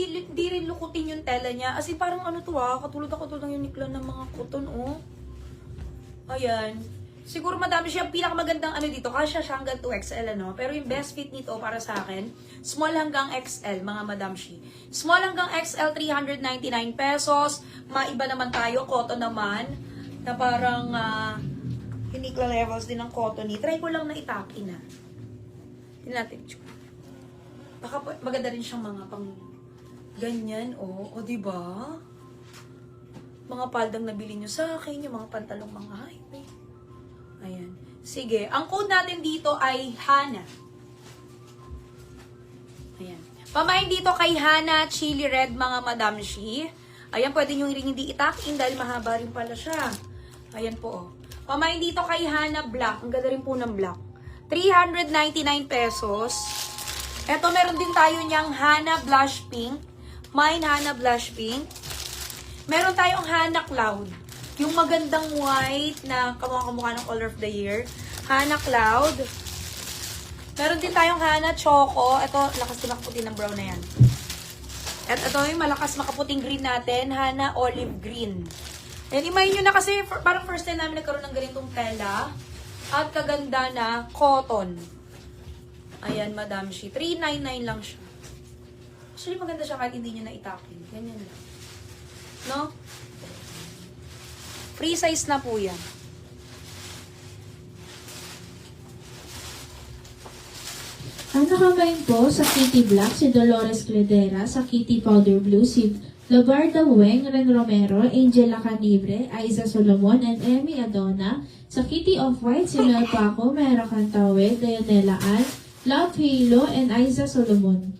hindi rin lukutin yung tela niya. As in, parang ano to katulad ng Uniqlo ng mga cotton, oh. Ayan. Siguro madami siya, pinakamagandang ano dito, kasya siya hanggang 2XL, ano. Pero yung best fit nito para sa akin, small hanggang XL, mga Madam Shi. Small hanggang XL, 399 pesos. Maiba naman tayo, cotton naman, na parang Uniqlo levels din ng cotton ni. Try ko lang na itaki na. Hindi natin, baka maganda rin siyang mga pang ganyan, oh. O, diba? Mga paldang nabili nyo sa akin, yung mga pantalong mga highway. Ayan. Sige, ang code natin dito ay Hana. Ayan. Pamain dito kay Hana Chili Red, mga Madam Shi. Ayan, pwede nyo rin hindi itakin dahil mahaba rin pala siya. Ayan po, oh. Pamain dito kay Hana Black. Ang ganda rin po ng black. 399 pesos. Eto, meron din tayo niyang Hana Blush Pink. Mine Hana Blush Pink. Meron tayong Hana Cloud. Yung magandang white na kamukha ng Color of the Year. Hana Cloud. Meron din tayong Hana Choco. Ito, lakas din makaputi ng brown na yan. At ito yung malakas makaputing green natin. Hana Olive Green. Yan, imayin nyo na kasi parang first time namin nagkaroon ng ganitong tela. At kaganda na cotton. Ayan, Madam Shi. 399 lang siya. Actually, maganda siya kahit hindi nyo na itakin. Ganyan lang. No? Free size na po yan. Ang nakamain po sa Kitty Black si Dolores Cledera, sa Kitty Powder Blue si Labarda Weng, Ren Romero, Angela Canibre, Aiza Solomon, and Emmy Adona. Sa Kitty of White si Mel Paco, Mera Cantawid, Leonela Ann, Love Halo, and Aiza Solomon.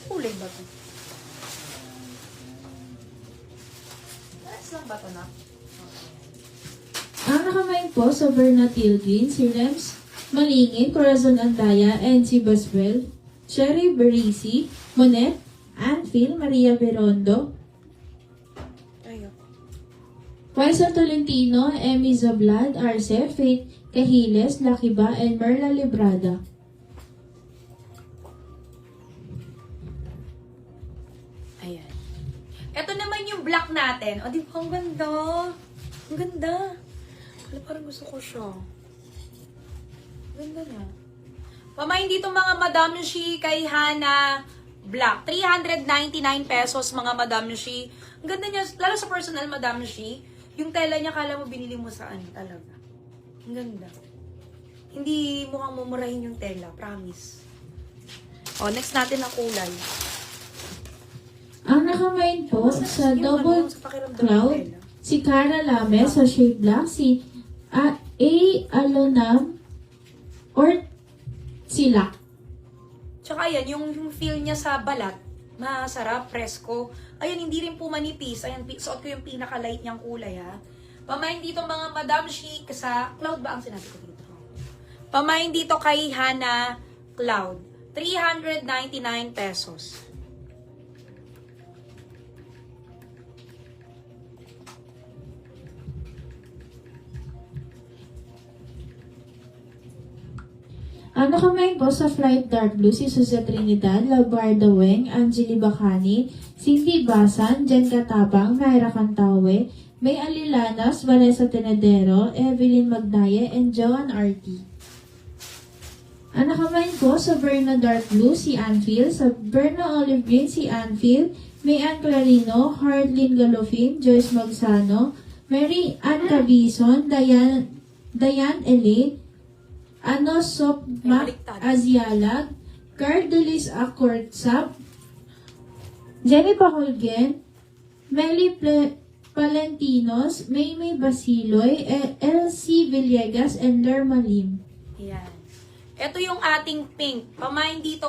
Kulay ba ito? Lang ba ito na? Ang nakamain po sa Vernatil Green si Rems Malingin, Corazon Andaya, and si Baswell, Sherry Berisi, Monet, Anfield, Maria Berondo, Wilson Tolentino, Emmy Zablad, Arce, Faith Cahiles, Lakiba, and Merla Librada. Ayan. Ito naman yung black natin. O, di ba? Ang ganda. Ang ganda. Wala, parang gusto ko siya. Ganda niya. Pamain dito mga Madam Shi kay Hana Black. 399 pesos mga Madam Shi. Ang ganda niya. Lalo sa personal Madam Shi. Yung tela niya, kala mo binili mo saan talaga. Ang ganda. Hindi mukhang mumurahin yung tela. Promise. O, next natin ang kulay. Ang nakamain po sa Double Cloud si Cara Lames sa shade black, si A. Alonam or Silak. Tsaka yan, yung feel niya sa balat, masarap, presko. Ayan, hindi rin po manipis. Ayan, suot ko yung pinaka-light niyang kulay, ha. Pamain dito mga Madam Shi sa Cloud ba ang sinabi ko dito? Pamain dito kay Hana Cloud. 399 pesos. Ang nakamain po sa Flight Dark Blue si Suzette Trinidad, Labarda Weng, Angeli Bacani, Cindy Basan, Jen Katabang, Naira Cantawe, May Alilanas, Vanessa Tenedero, Evelyn Magnaye, and Joan Arti. Ang nakamain po sa Berna Dark Blue si Anfield, sa Berna Olive Green si Anfield, May Ann Clarino, Hardlin Galofin, Joyce Magsano, Mary Ann Cabison, Diane Ele, Sop Mac Azialag, Cardelis Akortsap, Jenny Paholgen, Meli Palentinos, Maymay Basiloy, LC Villegas, and Lerma Lim. Yan. Ito yung ating pink. Pamain dito